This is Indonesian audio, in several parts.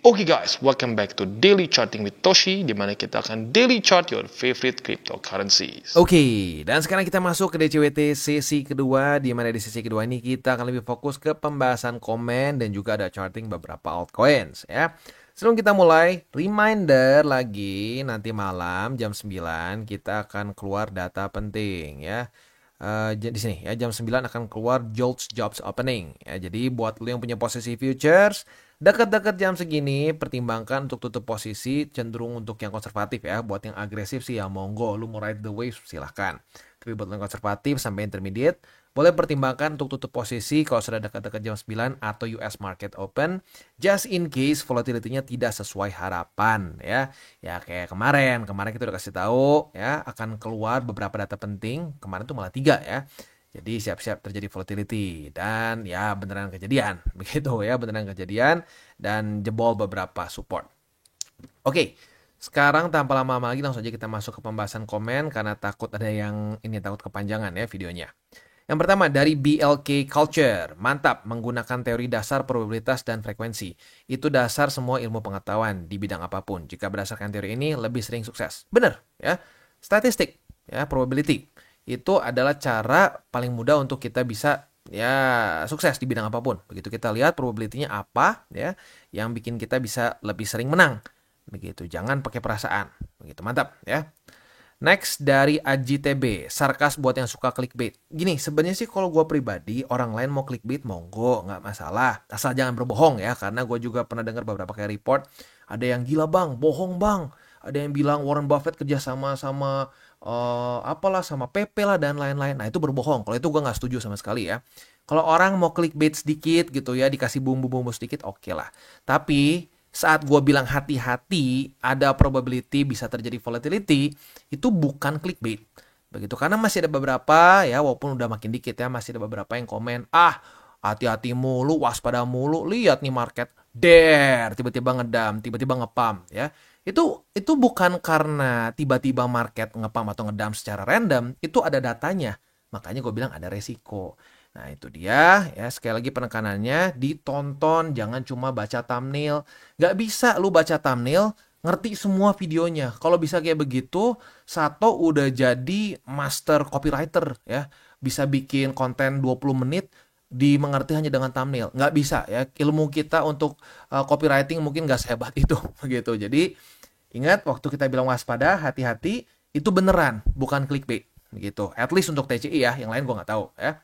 Oke guys, welcome back to Daily Charting with Toshi, di mana kita akan daily chart your favorite cryptocurrencies. Oke, dan sekarang kita masuk ke DCWT sesi kedua, di mana di sesi kedua ini kita akan lebih fokus ke pembahasan komen dan juga ada charting beberapa altcoins ya. Sebelum kita mulai, reminder lagi nanti malam jam 9 kita akan keluar data penting ya. Di sini ya jam 9 akan keluar JOLTS Jobs Opening ya. Jadi buat lu yang punya posisi futures dekat-dekat jam segini, pertimbangkan untuk tutup posisi cenderung untuk yang konservatif ya. Buat yang agresif sih ya monggo, lu mau ride the wave silahkan. Tapi buat yang konservatif sampai intermediate, boleh pertimbangkan untuk tutup posisi kalau sudah dekat-dekat jam 9 atau US Market Open. Just in case volatility-nya tidak sesuai harapan ya. Ya kayak kemarin kita udah kasih tahu ya akan keluar beberapa data penting. Kemarin tuh malah 3 ya. Jadi siap-siap terjadi volatility dan ya beneran kejadian. Begitu ya, beneran kejadian dan jebol beberapa support. Oke, sekarang tanpa lama-lama lagi langsung aja kita masuk ke pembahasan komen karena takut ada yang ini takut kepanjangan ya videonya. Yang pertama dari BLK Culture. Mantap, menggunakan teori dasar probabilitas dan frekuensi. Itu dasar semua ilmu pengetahuan di bidang apapun. Jika berdasarkan teori ini lebih sering sukses. Benar ya. Statistik ya, probability. Itu adalah cara paling mudah untuk kita bisa ya sukses di bidang apapun. Begitu kita lihat probability-nya apa ya yang bikin kita bisa lebih sering menang. Begitu. Jangan pakai perasaan. Begitu, mantap ya. Next dari Aji TB, sarkas buat yang suka clickbait. Gini, sebenarnya sih kalau gue pribadi, orang lain mau clickbait monggo, nggak masalah. Asal jangan berbohong ya, karena gue juga pernah dengar beberapa kayak report. Ada yang gila bang, bohong bang. Ada yang bilang Warren Buffett kerja sama apalah sama PP lah dan lain-lain. Nah itu berbohong. Kalau itu gue nggak setuju sama sekali ya. Kalau orang mau clickbait sedikit gitu ya, dikasih bumbu-bumbu sedikit, oke lah. Tapi saat gue bilang hati-hati, ada probability bisa terjadi volatility, itu bukan clickbait. Begitu, karena masih ada beberapa ya, walaupun udah makin dikit ya, masih ada beberapa yang komen, hati-hati mulu, waspada mulu, lihat nih market, tiba-tiba ngedam, tiba-tiba ngepam ya. Itu bukan karena tiba-tiba market ngepam atau ngedam secara random, itu ada datanya. Makanya gue bilang ada resiko. Nah itu dia ya, sekali lagi penekanannya ditonton, jangan cuma baca thumbnail. Gak bisa lu baca thumbnail ngerti semua videonya. Kalau bisa kayak begitu, Sato udah jadi master copywriter ya. Bisa bikin konten 20 menit dimengerti hanya dengan thumbnail. Nggak bisa ya, ilmu kita untuk copywriting mungkin nggak sehebat itu begitu. Jadi ingat waktu kita bilang waspada, hati-hati, itu beneran bukan clickbait gitu. At least untuk TCI ya, yang lain gue nggak tahu ya.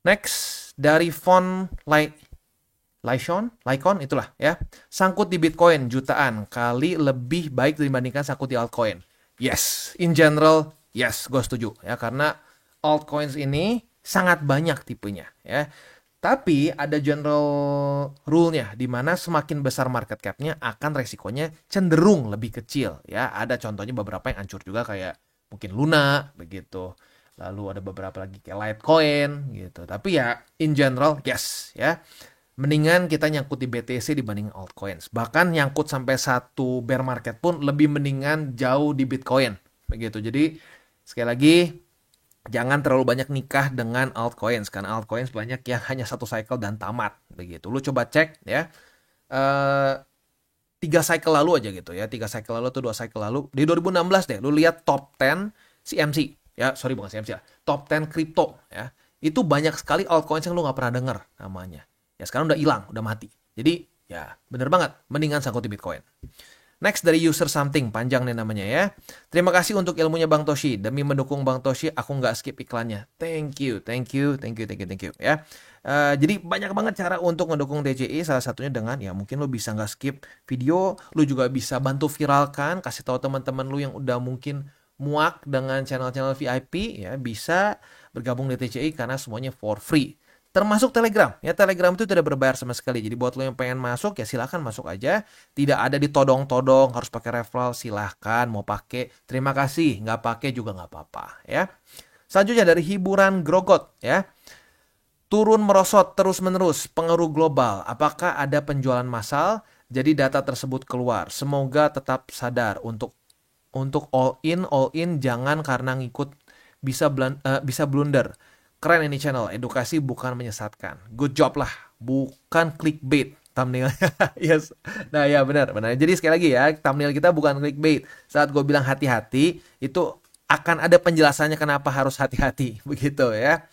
Next, dari font Lycon itulah ya. Sangkut di Bitcoin jutaan kali lebih baik dibandingkan sangkut di altcoin. Yes, in general, yes, gue setuju ya karena altcoins ini sangat banyak tipenya ya. Tapi ada general rule-nya di mana semakin besar market cap-nya akan resikonya cenderung lebih kecil ya. Ada contohnya beberapa yang hancur juga kayak mungkin Luna begitu. Lalu ada beberapa lagi kayak Litecoin gitu. Tapi ya in general yes ya. Mendingan kita nyangkut di BTC dibanding altcoins. Bahkan nyangkut sampai satu bear market pun lebih mendingan jauh di Bitcoin. Begitu. Jadi sekali lagi jangan terlalu banyak nikah dengan altcoins. Karena altcoins banyak yang hanya satu cycle dan tamat. Begitu. Lu coba cek ya. 3 cycle lalu aja gitu ya. 3 cycle lalu atau 2 cycle lalu. Di 2016 deh. Lu lihat top 10 CMC. Ya, sorry bukan CMC ya. Top 10 crypto ya. Itu banyak sekali altcoins yang lu gak pernah denger namanya. Ya sekarang udah hilang, udah mati. Jadi ya bener banget. Mendingan sangkut di Bitcoin. Next dari user something. Panjang nih namanya ya. Terima kasih untuk ilmunya Bang Toshi. Demi mendukung Bang Toshi, aku gak skip iklannya. Thank you ya. Jadi banyak banget cara untuk mendukung DCI. Salah satunya dengan ya mungkin lo bisa gak skip video. Lo juga bisa bantu viralkan. Kasih tahu teman-teman lo yang udah mungkin muak dengan channel-channel VIP ya bisa bergabung di TCI karena semuanya for free. Termasuk Telegram. Ya Telegram itu tidak berbayar sama sekali. Jadi buat lo yang pengen masuk ya silahkan masuk aja. Tidak ada ditodong-todong harus pakai referral, silahkan mau pakai. Terima kasih, nggak pakai juga nggak apa-apa ya. Selanjutnya dari hiburan Grogot ya. Turun merosot terus-menerus pengaruh global. Apakah ada penjualan massal? Jadi data tersebut keluar. Semoga tetap sadar untuk all in jangan karena ngikut bisa blunder. Keren ini channel, edukasi bukan menyesatkan. Good job lah, bukan clickbait thumbnail. Yes. Nah ya benar. Jadi sekali lagi ya, thumbnail kita bukan clickbait. Saat gue bilang hati-hati, itu akan ada penjelasannya kenapa harus hati-hati. Begitu ya.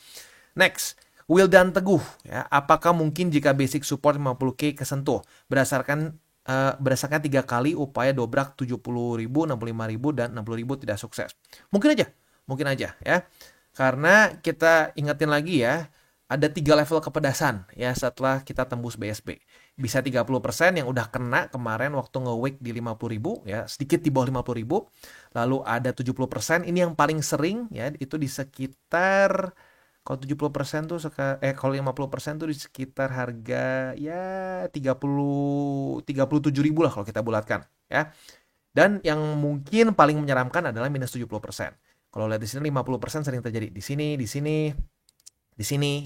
Next. Wildan Teguh, ya, apakah mungkin jika basic support 50K kesentuh berdasarkan 3 kali upaya dobrak 70.000, 65.000 dan 60.000 tidak sukses? Mungkin aja ya. Karena kita ingetin lagi ya, ada 3 level kepedasan ya setelah kita tembus BSB. Bisa 30% yang udah kena kemarin waktu nge-wake di 50.000 ya, sedikit di bawah 50.000. Lalu ada 70%, ini yang paling sering ya, itu di sekitar, kalau 70% tuh kalau 50% tuh di sekitar harga ya 37.000 lah kalau kita bulatkan ya. Dan yang mungkin paling menyeramkan adalah minus 70%. Kalau lihat di sini 50% sering terjadi di sini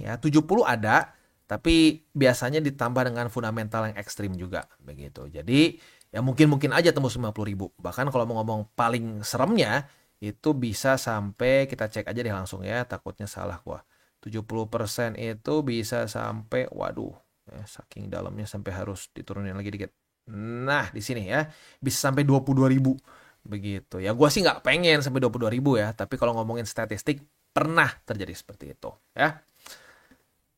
ya. 70 ada, tapi biasanya ditambah dengan fundamental yang ekstrim juga begitu. Jadi ya mungkin aja tembus 50.000. Bahkan kalau mau ngomong paling seremnya itu bisa sampai, kita cek aja deh langsung ya, takutnya salah gua. 70% itu bisa sampai, waduh, ya, saking dalamnya sampai harus diturunin lagi dikit. Nah, di sini ya, bisa sampai 22.000 begitu. Ya, gua sih nggak pengen sampai 22.000 ya, tapi kalau ngomongin statistik pernah terjadi seperti itu ya.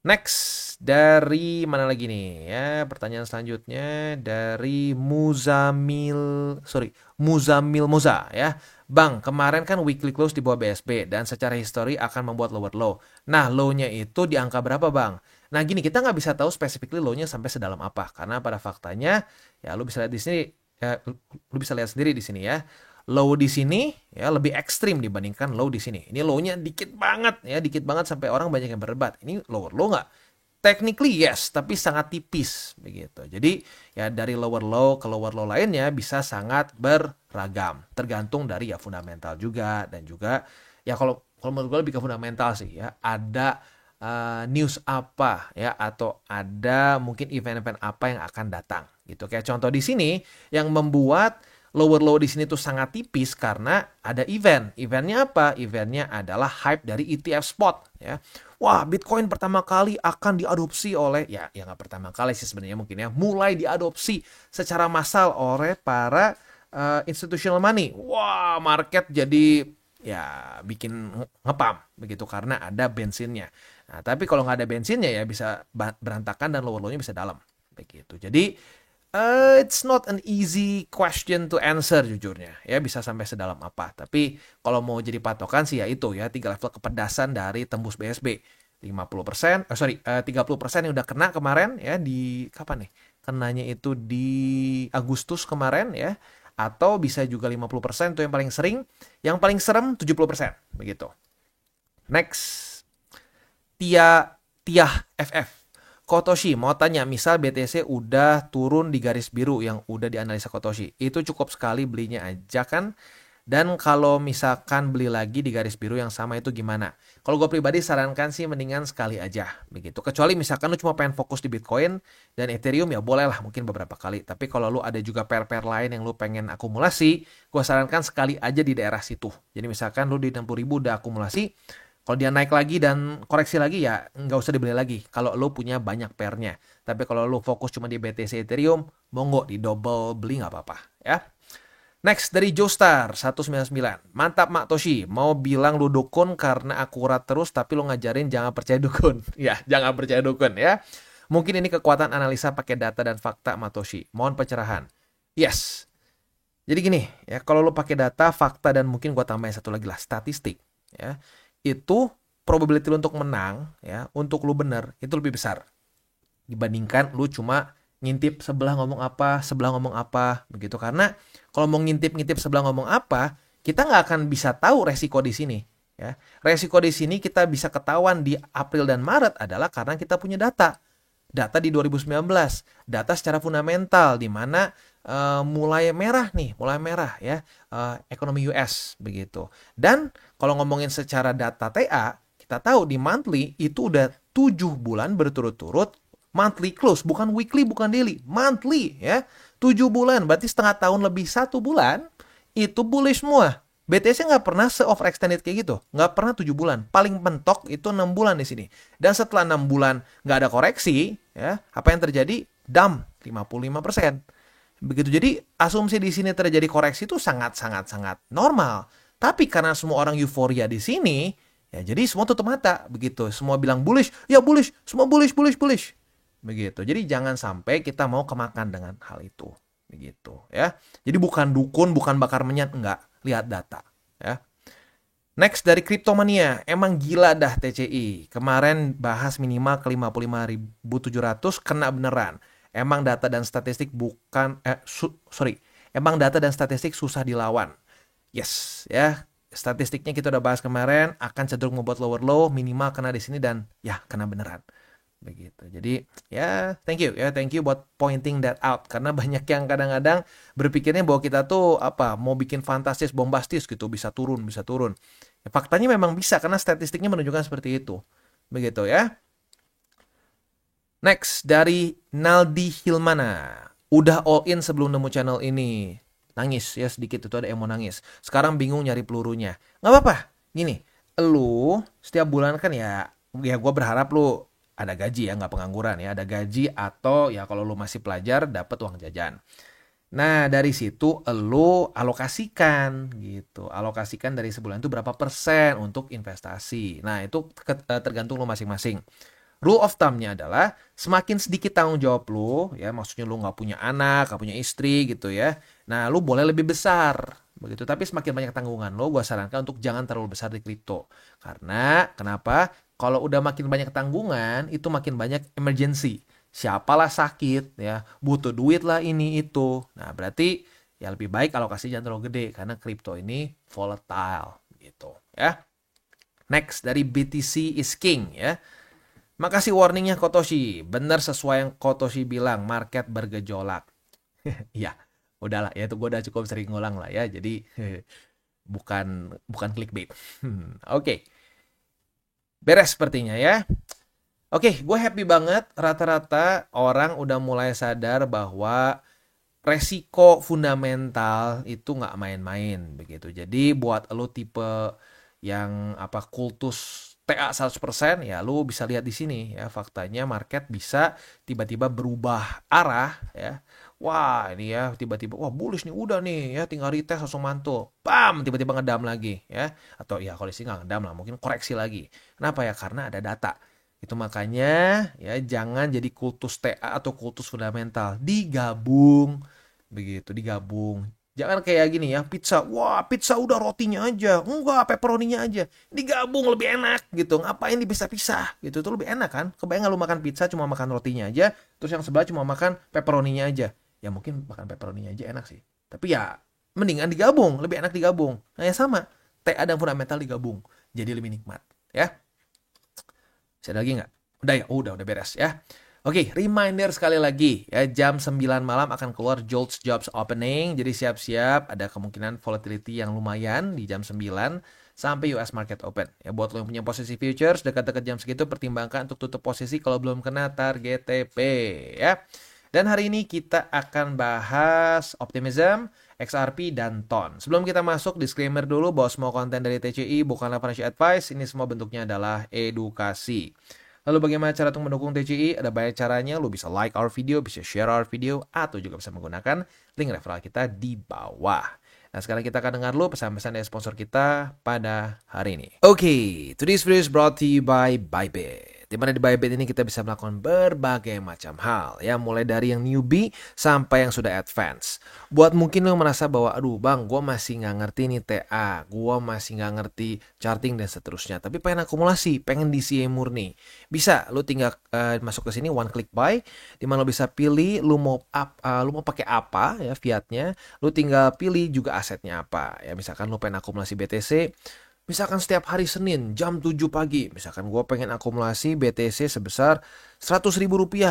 Next, dari mana lagi nih ya, pertanyaan selanjutnya dari Muzamil Moza ya. Bang, kemarin kan weekly close di bawah BSB dan secara histori akan membuat lower low. Nah, low-nya itu di angka berapa, Bang? Nah, gini, kita nggak bisa tahu specifically low-nya sampai sedalam apa, karena pada faktanya ya lu bisa lihat di sini ya, lu bisa lihat sendiri di sini ya. Low di sini ya lebih ekstrim dibandingkan low di sini. Ini low-nya dikit banget sampai orang banyak yang berdebat. Ini lower low nggak? Technically yes, tapi sangat tipis begitu. Jadi ya dari lower low ke lower low lainnya bisa sangat beragam, tergantung dari ya fundamental juga, dan juga ya kalau menurut gue lebih ke fundamental sih ya. Ada news apa ya, atau ada mungkin event-event apa yang akan datang gitu. Kayak contoh di sini yang membuat lower low di sini tuh sangat tipis karena ada event. Eventnya apa? Eventnya adalah hype dari ETF spot ya. Wah, Bitcoin pertama kali akan diadopsi oleh, ya nggak pertama kali sih sebenarnya mungkin ya, mulai diadopsi secara massal oleh para institutional money. Wah, market jadi ya bikin ngepam begitu karena ada bensinnya. Nah, tapi kalau nggak ada bensinnya ya bisa berantakan dan lower low-nya bisa dalam begitu. Jadi it's not an easy question to answer jujurnya. Ya bisa sampai sedalam apa. Tapi kalau mau jadi patokan sih ya itu ya 3 level kepedasan dari tembus BSB. 30%, 30% yang udah kena kemarin ya di kapan nih? Kenanya itu di Agustus kemarin ya. Atau bisa juga 50% itu yang paling sering. Yang paling serem 70% begitu. Next. Tiah FF. Kotoshi mau tanya, misal BTC udah turun di garis biru yang udah dianalisa Kotoshi, itu cukup sekali belinya aja kan? Dan kalau misalkan beli lagi di garis biru yang sama itu gimana? Kalau gue pribadi sarankan sih mendingan sekali aja begitu. Kecuali misalkan lu cuma pengen fokus di Bitcoin dan Ethereum ya boleh lah mungkin beberapa kali. Tapi kalau lu ada juga pair-pair lain yang lu pengen akumulasi, gue sarankan sekali aja di daerah situ. Jadi misalkan lu di 60.000 udah akumulasi, kalau dia naik lagi dan koreksi lagi ya nggak usah dibeli lagi kalau lo punya banyak pairnya. Tapi kalau lo fokus cuma di BTC Ethereum, monggo di double beli nggak apa-apa ya. Next dari Joestar 199. Mantap Mak Toshi, mau bilang lu dukun karena akurat terus tapi lo ngajarin jangan percaya dukun. Ya, jangan percaya dukun ya. Mungkin ini kekuatan analisa pakai data dan fakta Mak Toshi. Mohon pencerahan. Yes. Jadi gini ya, kalau lo pakai data, fakta, dan mungkin gua tambahin satu lagi lah, statistik ya. Itu probability lu untuk menang ya, untuk lu bener itu lebih besar dibandingkan lu cuma ngintip sebelah ngomong apa begitu. Karena kalau mau ngintip sebelah ngomong apa, kita nggak akan bisa tahu resiko di sini ya. Resiko di sini kita bisa ketahuan di April dan Maret adalah karena kita punya data di 2019, data secara fundamental di mana mulai merah ya, ekonomi US begitu. Dan kalau ngomongin secara data TA, kita tahu di monthly itu udah 7 bulan berturut-turut monthly close, bukan weekly, bukan daily, monthly ya. 7 bulan, berarti setengah tahun lebih 1 bulan itu bullish semua. BTC nggak pernah se-overextended kayak gitu. Nggak pernah 7 bulan. Paling mentok itu 6 bulan di sini. Dan setelah 6 bulan nggak ada koreksi, ya, apa yang terjadi? dump 55%. Begitu. Jadi asumsi di sini terjadi koreksi itu sangat normal. Tapi karena semua orang euforia di sini, ya jadi semua tutup mata begitu. Semua bilang bullish, ya bullish, semua bullish. Begitu. Jadi jangan sampai kita mau kemakan dengan hal itu. Begitu ya. Jadi bukan dukun, bukan bakar menyan, enggak. Lihat data ya. Next dari Cryptomania, emang gila dah TCI. Kemarin bahas minimal ke 55.700 kena beneran. Emang data dan statistik emang data dan statistik susah dilawan. Yes, ya. Statistiknya kita udah bahas kemarin, akan cenderung membuat lower low, minimal kena di sini dan ya kena beneran. Begitu. Jadi ya thank you buat pointing that out, karena banyak yang kadang-kadang berpikirnya bahwa kita tuh mau bikin fantastis, bombastis gitu, bisa turun. Ya, faktanya memang bisa karena statistiknya menunjukkan seperti itu. Begitu ya. Next dari Naldi Hilmana. Udah all in sebelum nemu channel ini. Nangis ya sedikit, itu ada emo nangis. Sekarang bingung nyari pelurunya. Nggak apa-apa. Gini, lu setiap bulan kan ya gue berharap lu ada gaji ya, nggak pengangguran ya. Ada gaji atau ya kalau lu masih pelajar dapat uang jajan. Nah dari situ lu alokasikan gitu. Alokasikan dari sebulan itu berapa persen untuk investasi. Nah itu tergantung lu masing-masing. Rule of thumb-nya adalah semakin sedikit tanggung jawab lu, ya maksudnya lu nggak punya anak, nggak punya istri gitu ya. Nah lu boleh lebih besar, begitu. Tapi semakin banyak tanggungan lo, gue sarankan untuk jangan terlalu besar di kripto. Karena kenapa? Kalau udah makin banyak tanggungan, itu makin banyak emergency. Siapalah sakit, ya butuh duit lah ini itu. Nah berarti ya lebih baik alokasi jangan terlalu gede karena kripto ini volatile, gitu ya. Next dari BTC is King ya. Makasih warningnya Kotoshi. Bener sesuai yang Kotoshi bilang, market bergejolak. Ya, udahlah ya, itu gue udah cukup sering ngulang lah ya. Jadi bukan clickbait. Oke. Beres sepertinya ya. Oke, gue happy banget. Rata-rata orang udah mulai sadar bahwa resiko fundamental itu nggak main-main begitu. Jadi buat lo tipe yang kultus TA 100%, ya lu bisa lihat di sini ya, faktanya market bisa tiba-tiba berubah arah ya. Wah, ini ya tiba-tiba wah bullish nih, udah nih ya tinggal retest langsung mantul. Bam, tiba-tiba ngedam lagi ya. Atau ya kalau di sini nggak ngedam lah, mungkin koreksi lagi. Kenapa ya? Karena ada data. Itu makanya ya jangan jadi kultus TA atau kultus fundamental. Digabung begitu, digabung. Jangan kayak gini ya, pizza. Wah, pizza udah rotinya aja. Enggak, pepperoninya aja. Digabung lebih enak gitu. Ngapain dipisah-pisah gitu. Itu lebih enak kan? Kebayang lu makan pizza cuma makan rotinya aja, terus yang sebelah cuma makan pepperoninya aja. Ya mungkin makan pepperoninya aja enak sih. Tapi ya mendingan digabung, lebih enak digabung. Nah ya sama, TA dan fundamental digabung. Jadi lebih nikmat ya. Bisa ada lagi nggak? Udah ya, udah beres ya. Oke, reminder sekali lagi ya, jam 9 malam akan keluar JOLTS Jobs Opening. Jadi siap-siap, ada kemungkinan volatility yang lumayan di jam 9 sampai US Market Open. Ya buat lo yang punya posisi futures dekat-dekat jam segitu, pertimbangkan untuk tutup posisi kalau belum kena target TP ya. Dan hari ini kita akan bahas Optimism, XRP, dan TON. Sebelum kita masuk, disclaimer dulu bahwa semua konten dari TCI bukanlah financial advice. Ini semua bentuknya adalah edukasi. Lalu bagaimana cara untuk mendukung TCI? Ada banyak caranya. Lu bisa like our video, bisa share our video, atau juga bisa menggunakan link referral kita di bawah. Nah sekarang kita akan dengar lu pesan-pesan dari sponsor kita pada hari ini. Oke, today's video is brought to you by Bybit. Dimana di Bybit ini kita bisa melakukan berbagai macam hal ya, mulai dari yang newbie sampai yang sudah advance. Buat mungkin lo merasa bahwa aduh bang, gue masih nggak ngerti nih TA, gue masih nggak ngerti charting dan seterusnya, tapi pengen akumulasi, pengen DCA murni, bisa lo tinggal masuk ke sini one click buy, dimana lo bisa pilih lo mau pakai apa ya fiatnya, lo tinggal pilih juga asetnya apa ya. Misalkan lo pengen akumulasi BTC, misalkan setiap hari Senin jam 7 pagi, misalkan gue pengen akumulasi BTC sebesar Rp100.000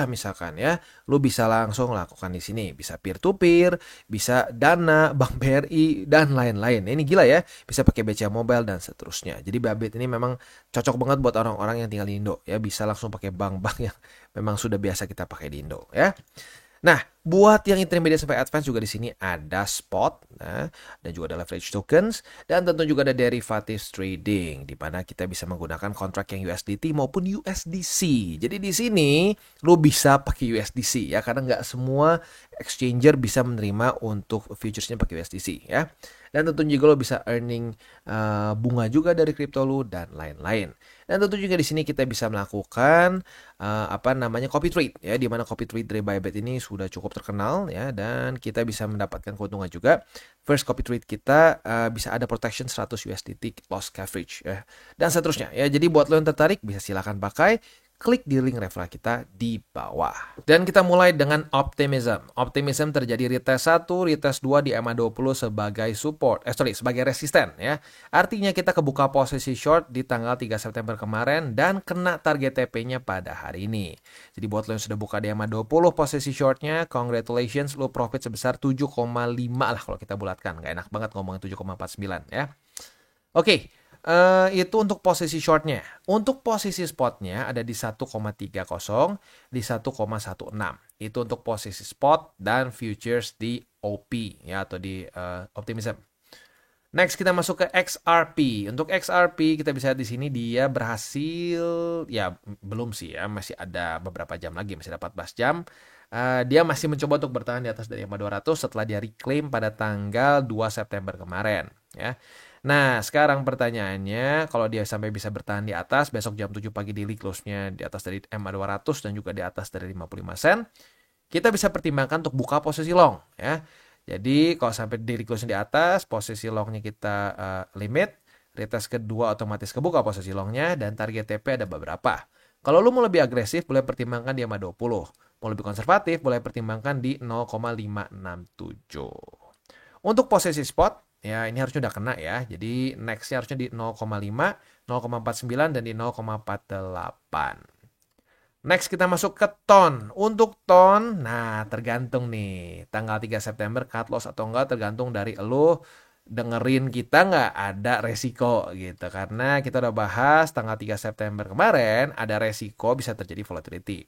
misalkan ya, lu bisa langsung lakukan di sini. Bisa peer to peer, bisa Dana, Bank BRI dan lain-lain. Ini gila ya, bisa pakai BCA Mobile dan seterusnya. Jadi Bybit ini memang cocok banget buat orang-orang yang tinggal di Indo ya, bisa langsung pakai bank-bank yang memang sudah biasa kita pakai di Indo ya. Nah, Buat yang intermediate sampai advance juga di sini ada spot, nah, dan juga ada leverage tokens, dan tentu juga ada derivatives trading, di mana kita bisa menggunakan kontrak yang USDT maupun USDC. Jadi di sini lo bisa pakai USDC ya, karena nggak semua exchanger bisa menerima untuk futuresnya pakai USDC ya. Dan tentu juga lo bisa earning bunga juga dari kripto lo dan lain-lain. Dan tentu juga di sini kita bisa melakukan copy trade ya, di mana copy trade dari Bybit ini sudah cukup terkenal ya, dan kita bisa mendapatkan keuntungan juga. First copy trade kita bisa ada protection 100 USDT loss coverage ya, dan seterusnya ya. Jadi buat lo yang tertarik bisa silakan pakai. Klik di link referral kita di bawah. Dan kita mulai dengan optimism. Optimism terjadi retest 1, retest 2 di EMA20 sebagai sebagai resisten ya. Artinya kita kebuka posisi short di tanggal 3 September kemarin dan kena target TP-nya pada hari ini. Jadi buat lo yang sudah buka di EMA20 posisi shortnya, congratulations, lo profit sebesar 7,5 lah kalau kita bulatkan. Gak enak banget ngomongin 7,49 ya. Oke. Itu untuk posisi shortnya. Untuk posisi spotnya ada di 1,30, di 1,16. Itu untuk posisi spot dan futures di OP ya, atau di optimism. Next kita masuk ke XRP. Untuk XRP kita bisa lihat di sini dia berhasil, ya belum sih ya, masih ada beberapa jam lagi, masih ada 14 jam. Dia masih mencoba untuk bertahan di atas dari 200 setelah dia reclaim pada tanggal 2 September kemarin ya. Nah, sekarang pertanyaannya, kalau dia sampai bisa bertahan di atas, besok jam 7 pagi daily close-nya di atas dari MA200 dan juga di atas dari 55 sen, kita bisa pertimbangkan untuk buka posisi long ya. Jadi, kalau sampai daily close-nya di atas, posisi long-nya kita limit, retest kedua otomatis kebuka posisi long-nya, dan target TP ada beberapa. Kalau lu mau lebih agresif, boleh pertimbangkan di MA20. Mau lebih konservatif, boleh pertimbangkan di 0,567. Untuk posisi spot, ya ini harusnya udah kena ya. Jadi next-nya harusnya di 0,5, 0,49 dan di 0,48. Next kita masuk ke ton. Untuk ton, nah tergantung nih. Tanggal 3 September cut loss atau enggak tergantung dari elu dengerin kita nggak ada resiko gitu. Karena kita udah bahas tanggal 3 September kemarin ada resiko bisa terjadi volatility.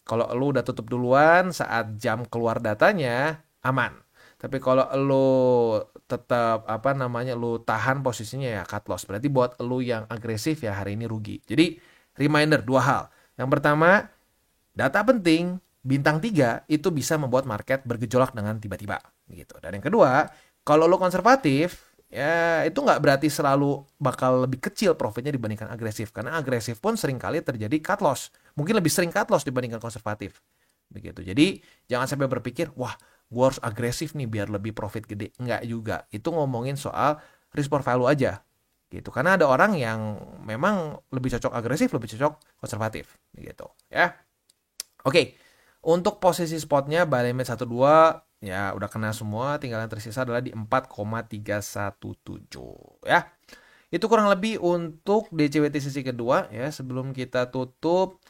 Kalau elu udah tutup duluan saat jam keluar datanya, aman. Tapi kalau lu tetap lu tahan posisinya ya cut loss. Berarti buat lu yang agresif ya hari ini rugi. Jadi reminder 2 hal. Yang pertama, data penting bintang 3 itu bisa membuat market bergejolak dengan tiba-tiba gitu. Dan yang kedua, kalau lu konservatif ya itu nggak berarti selalu bakal lebih kecil profitnya dibandingkan agresif. Karena agresif pun seringkali terjadi cut loss. Mungkin lebih sering cut loss dibandingkan konservatif. Begitu. Jadi jangan sampai berpikir, wah gue harus agresif nih biar lebih profit gede. Enggak juga. Itu ngomongin soal risk for value aja. Gitu. Karena ada orang yang memang lebih cocok agresif, lebih cocok konservatif. Gitu. Ya. Oke. Untuk posisi spotnya, buy limit 1-2, ya udah kena semua. Tinggal yang tersisa adalah di 4,317. Ya. Itu kurang lebih untuk DCWT sesi kedua. Ya. Sebelum kita tutup,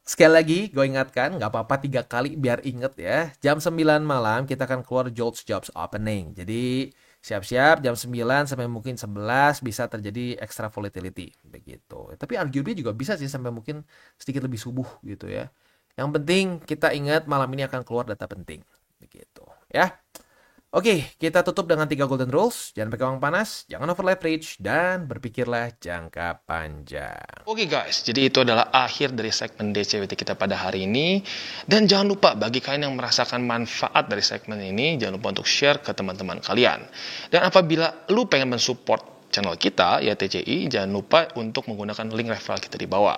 sekali lagi gue ingatkan, nggak apa-apa 3 kali biar inget ya. Jam 9 malam kita akan keluar JOLTS Jobs Opening. Jadi siap-siap jam 9 sampai mungkin 11 bisa terjadi extra volatility begitu. Tapi arguably juga bisa sih sampai mungkin sedikit lebih subuh gitu ya. Yang penting kita ingat malam ini akan keluar data penting begitu ya. Oke, kita tutup dengan 3 golden rules. Jangan pakai uang panas, jangan over leverage, dan berpikirlah jangka panjang. Oke guys, jadi itu adalah akhir dari segmen DCWT kita pada hari ini. Dan jangan lupa bagi kalian yang merasakan manfaat dari segmen ini, jangan lupa untuk share ke teman-teman kalian. Dan apabila lu pengen mensupport channel kita, ya TCI, jangan lupa untuk menggunakan link referral kita di bawah.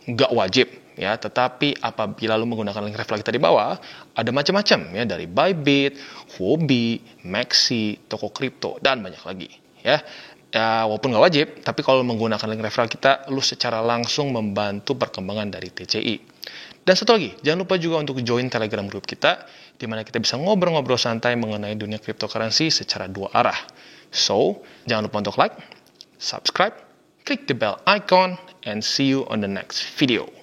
Nggak wajib ya, tetapi apabila lu menggunakan link referral kita di bawah, ada macam-macam ya, dari Bybit, Huobi, Maxi, toko kripto, dan banyak lagi ya. Walaupun nggak wajib, tapi kalau menggunakan link referral kita, lu secara langsung membantu perkembangan dari TCI. Dan satu lagi, jangan lupa juga untuk join Telegram group kita, di mana kita bisa ngobrol-ngobrol santai mengenai dunia cryptocurrency secara 2 arah. So, jangan lupa untuk like, subscribe, click the bell icon, and see you on the next video.